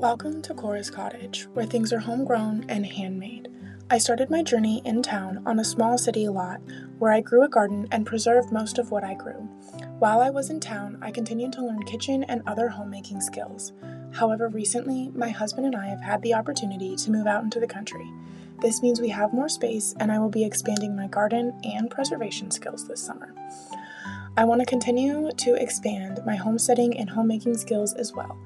Welcome to Cora's Cottage, where things are homegrown and handmade. I started my journey in town on a small city lot where I grew a garden and preserved most of what I grew. While I was in town, I continued to learn kitchen and other homemaking skills. However, recently, my husband and I have had the opportunity to move out into the country. This means we have more space, and I will be expanding my garden and preservation skills this summer. I want to continue to expand my homesteading and homemaking skills as well.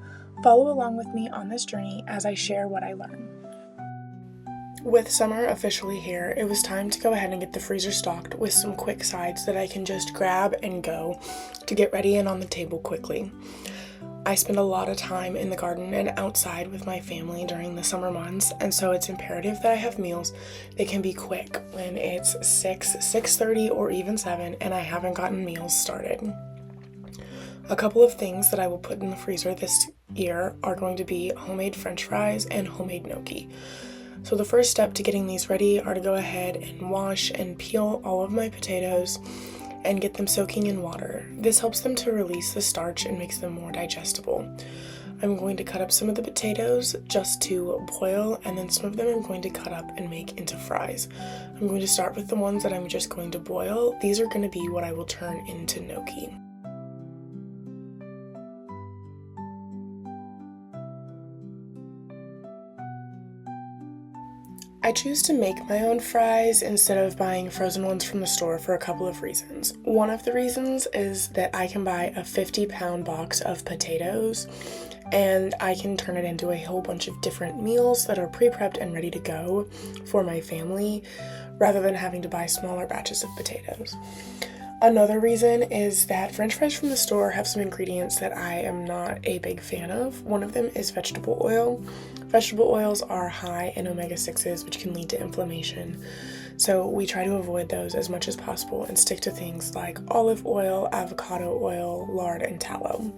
Follow along with me on this journey as I share what I learn. With summer officially here, it was time to go ahead and get the freezer stocked with some quick sides that I can just grab and go to get ready and on the table quickly. I spend a lot of time in the garden and outside with my family during the summer months, and so it's imperative that I have meals that can be quick when it's 6:30, or even 7, and I haven't gotten meals started. A couple of things that I will put in the freezer this year are going to be homemade French fries and homemade gnocchi. So the first step to getting these ready are to go ahead and wash and peel all of my potatoes and get them soaking in water. This helps them to release the starch and makes them more digestible. I'm going to cut up some of the potatoes just to boil, and then some of them I'm going to cut up and make into fries. I'm going to start with the ones that I'm just going to boil. These are going to be what I will turn into gnocchi. I choose to make my own fries instead of buying frozen ones from the store for a couple of reasons. One of the reasons is that I can buy a 50-pound box of potatoes and I can turn it into a whole bunch of different meals that are pre-prepped and ready to go for my family rather than having to buy smaller batches of potatoes. Another reason is that French fries from the store have some ingredients that I am not a big fan of. One of them is vegetable oil. Vegetable oils are high in omega-6s, which can lead to inflammation. So we try to avoid those as much as possible and stick to things like olive oil, avocado oil, lard, and tallow.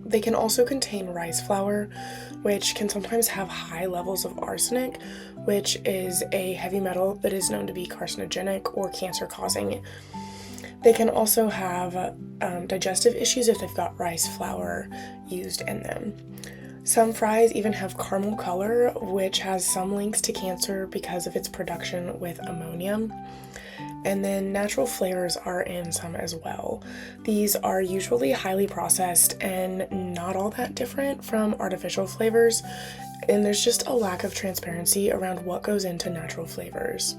They can also contain rice flour, which can sometimes have high levels of arsenic, which is a heavy metal that is known to be carcinogenic or cancer-causing. They can also have digestive issues if they've got rice flour used in them. Some fries even have caramel color, which has some links to cancer because of its production with ammonia. And then natural flavors are in some as well. These are usually highly processed and not all that different from artificial flavors, and there's just a lack of transparency around what goes into natural flavors.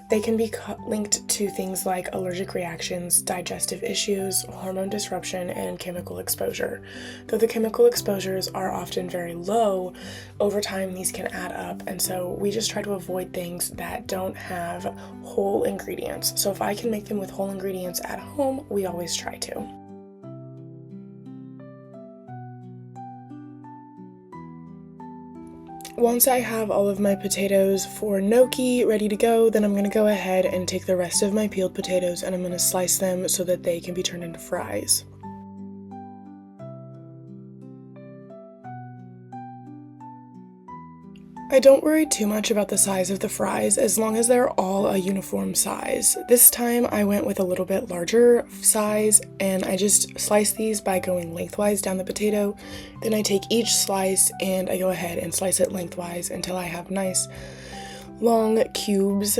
They can be linked to things like allergic reactions, digestive issues, hormone disruption, and chemical exposure. Though the chemical exposures are often very low, over time these can add up, and so we just try to avoid things that don't have whole ingredients. So if I can make them with whole ingredients at home, we always try to. Once I have all of my potatoes for gnocchi ready to go, then I'm going to go ahead and take the rest of my peeled potatoes and I'm going to slice them so that they can be turned into fries. I don't worry too much about the size of the fries as long as they're all a uniform size. This time I went with a little bit larger size and I just slice these by going lengthwise down the potato. Then I take each slice and I go ahead and slice it lengthwise until I have nice long cubes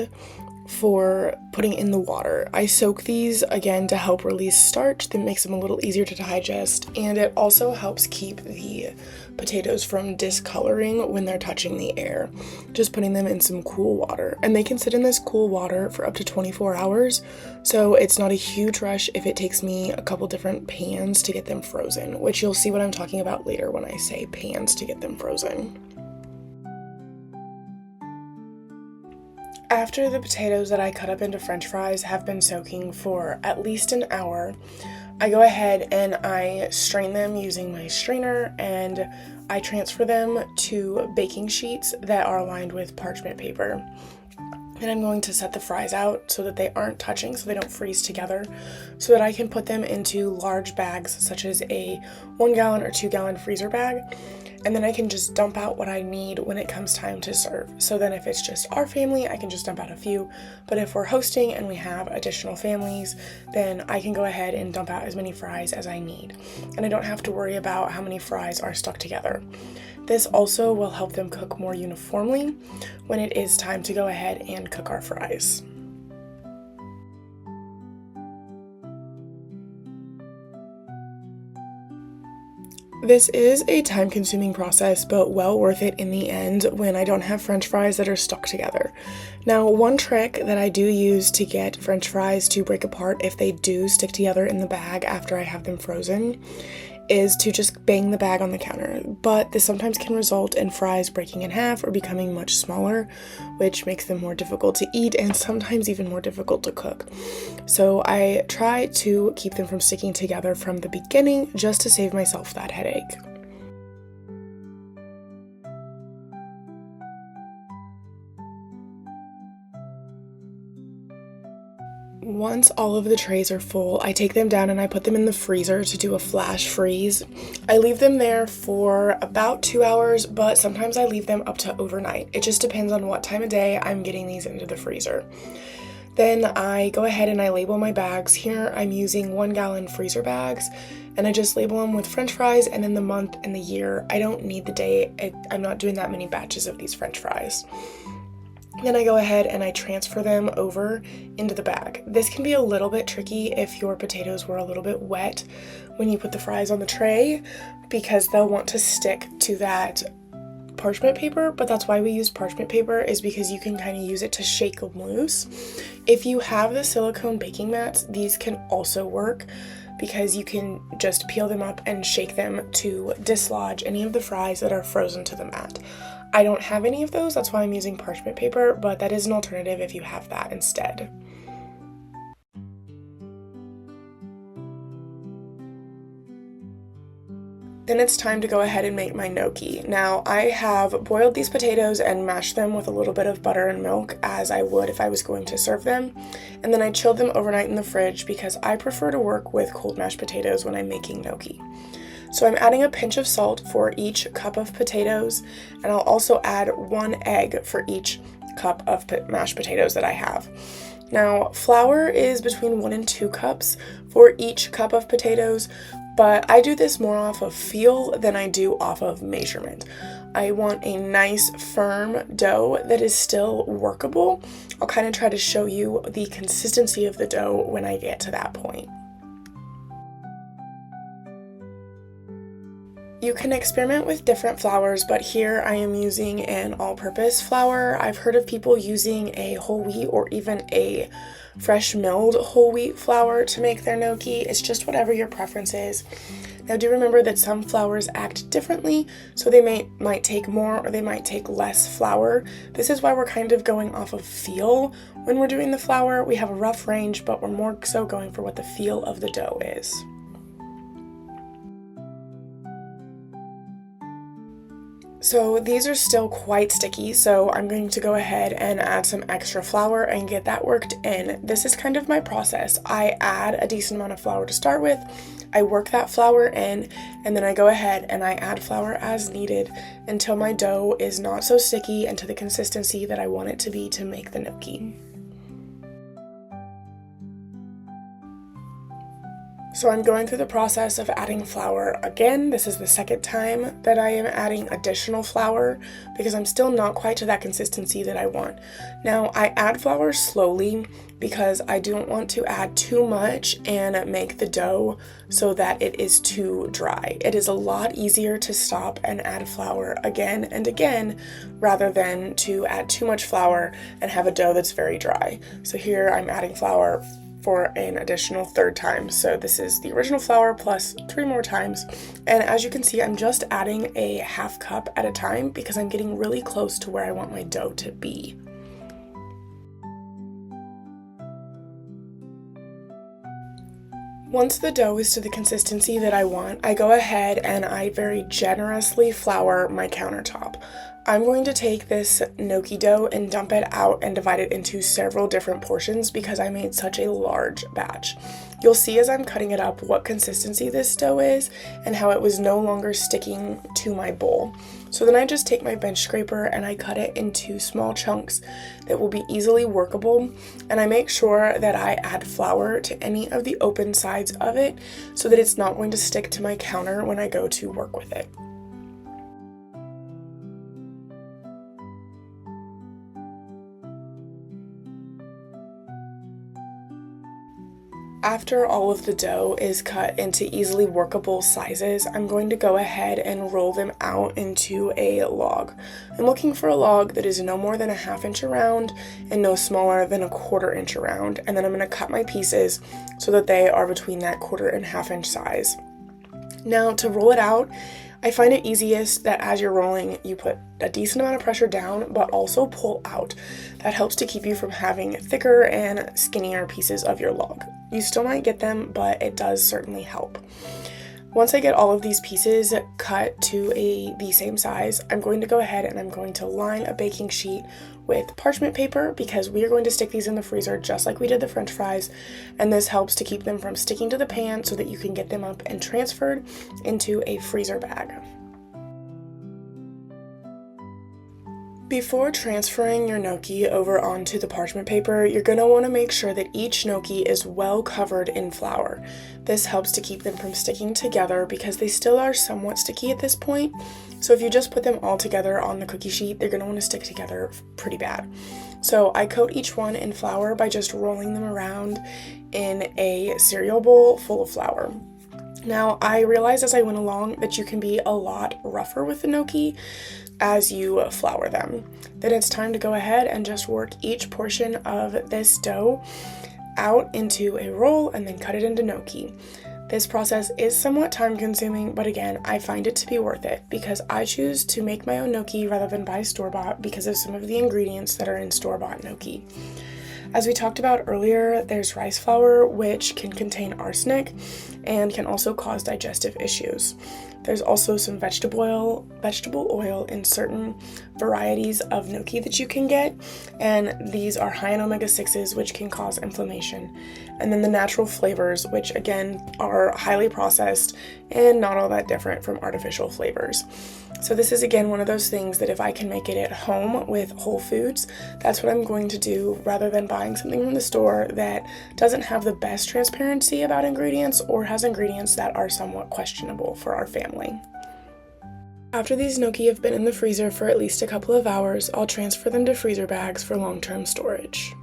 for putting in the water. I soak these again to help release starch. That makes them a little easier to digest, and it also helps keep the potatoes from discoloring when they're touching the air. Just putting them in some cool water, and they can sit in this cool water for up to 24 hours, so it's not a huge rush if it takes me a couple different pans to get them frozen, which you'll see what I'm talking about later when I say pans to get them frozen. After the potatoes that I cut up into French fries have been soaking for at least an hour, I go ahead and I strain them using my strainer and I transfer them to baking sheets that are lined with parchment paper. And I'm going to set the fries out so that they aren't touching, so they don't freeze together, so that I can put them into large bags such as a 1-gallon or 2-gallon freezer bag. And then I can just dump out what I need when it comes time to serve. So then if it's just our family, I can just dump out a few. But if we're hosting and we have additional families, then I can go ahead and dump out as many fries as I need. And I don't have to worry about how many fries are stuck together. This also will help them cook more uniformly when it is time to go ahead and cook our fries. This is a time-consuming process, but well worth it in the end when I don't have French fries that are stuck together. Now, one trick that I do use to get French fries to break apart if they do stick together in the bag after I have them frozen is to just bang the bag on the counter, but this sometimes can result in fries breaking in half or becoming much smaller, which makes them more difficult to eat and sometimes even more difficult to cook. So I try to keep them from sticking together from the beginning just to save myself that headache. Once all of the trays are full, I take them down and I put them in the freezer to do a flash freeze. I leave them there for about 2 hours, but sometimes I leave them up to overnight. It just depends on what time of day I'm getting these into the freezer. Then I go ahead and I label my bags. Here I'm using 1-gallon freezer bags, and I just label them with French fries and then the month and the year. I don't need the day. I'm not doing that many batches of these French fries. Then I go ahead and I transfer them over into the bag. This can be a little bit tricky if your potatoes were a little bit wet when you put the fries on the tray, because they'll want to stick to that parchment paper, but that's why we use parchment paper, is because you can kind of use it to shake them loose. If you have the silicone baking mats, these can also work because you can just peel them up and shake them to dislodge any of the fries that are frozen to the mat. I don't have any of those, that's why I'm using parchment paper, but that is an alternative if you have that instead. Then it's time to go ahead and make my gnocchi. Now, I have boiled these potatoes and mashed them with a little bit of butter and milk, as I would if I was going to serve them. And then I chilled them overnight in the fridge because I prefer to work with cold mashed potatoes when I'm making gnocchi. So I'm adding a pinch of salt for each cup of potatoes, and I'll also add 1 egg for each cup of mashed potatoes that I have. Now, flour is between 1 and 2 cups for each cup of potatoes, but I do this more off of feel than I do off of measurement. I want a nice firm dough that is still workable. I'll kind of try to show you the consistency of the dough when I get to that point. You can experiment with different flours, but here I am using an all-purpose flour. I've heard of people using a whole wheat or even a fresh milled whole wheat flour to make their gnocchi. It's just whatever your preference is. Now do remember that some flours act differently, so they might take more or they might take less flour. This is why we're kind of going off of feel when we're doing the flour. We have a rough range, but we're more so going for what the feel of the dough is. So these are still quite sticky, so I'm going to go ahead and add some extra flour and get that worked in. This is kind of my process. I add a decent amount of flour to start with, I work that flour in, and then I go ahead and I add flour as needed until my dough is not so sticky and to the consistency that I want it to be to make the gnocchi. So I'm going through the process of adding flour again. This is the second time that I am adding additional flour because I'm still not quite to that consistency that I want. Now I add flour slowly because I don't want to add too much and make the dough so that it is too dry. It is a lot easier to stop and add flour again and again rather than to add too much flour and have a dough that's very dry. So here I'm adding flour for an additional third time. So this is the original flour plus 3 more times. And as you can see, I'm just adding a half cup at a time because I'm getting really close to where I want my dough to be. Once the dough is to the consistency that I want, I go ahead and I very generously flour my countertop. I'm going to take this gnocchi dough and dump it out and divide it into several different portions because I made such a large batch. You'll see as I'm cutting it up what consistency this dough is and how it was no longer sticking to my bowl. So then I just take my bench scraper and I cut it into small chunks that will be easily workable, and I make sure that I add flour to any of the open sides of it so that it's not going to stick to my counter when I go to work with it. After all of the dough is cut into easily workable sizes, I'm going to go ahead and roll them out into a log. I'm looking for a log that is no more than a 1/2 inch around and no smaller than a 1/4 inch around, and then I'm going to cut my pieces so that they are between that 1/4 and 1/2 inch size. Now, to roll it out, I find it easiest that as you're rolling, you put a decent amount of pressure down, but also pull out. That helps to keep you from having thicker and skinnier pieces of your log. You still might get them, but it does certainly help. Once I get all of these pieces cut to the same size, I'm going to go ahead and I'm going to line a baking sheet with parchment paper because we are going to stick these in the freezer just like we did the French fries, and this helps to keep them from sticking to the pan so that you can get them up and transferred into a freezer bag. Before transferring your gnocchi over onto the parchment paper, you're going to want to make sure that each gnocchi is well covered in flour. This helps to keep them from sticking together because they still are somewhat sticky at this point. So if you just put them all together on the cookie sheet, they're going to want to stick together pretty bad. So I coat each one in flour by just rolling them around in a cereal bowl full of flour. Now, I realized as I went along that you can be a lot rougher with the gnocchi as you flour them. Then it's time to go ahead and just work each portion of this dough out into a roll and then cut it into gnocchi. This process is somewhat time consuming, but again, I find it to be worth it because I choose to make my own gnocchi rather than buy store-bought because of some of the ingredients that are in store-bought gnocchi. As we talked about earlier, there's rice flour, which can contain arsenic and can also cause digestive issues. There's also some vegetable oil in certain varieties of gnocchi that you can get, and these are high in omega-6s, which can cause inflammation. And then the natural flavors, which again are highly processed and not all that different from artificial flavors. So this is again one of those things that if I can make it at home with whole foods, that's what I'm going to do rather than buying something from the store that doesn't have the best transparency about ingredients or has ingredients that are somewhat questionable for our family. After these gnocchi have been in the freezer for at least a couple of hours, I'll transfer them to freezer bags for long-term storage.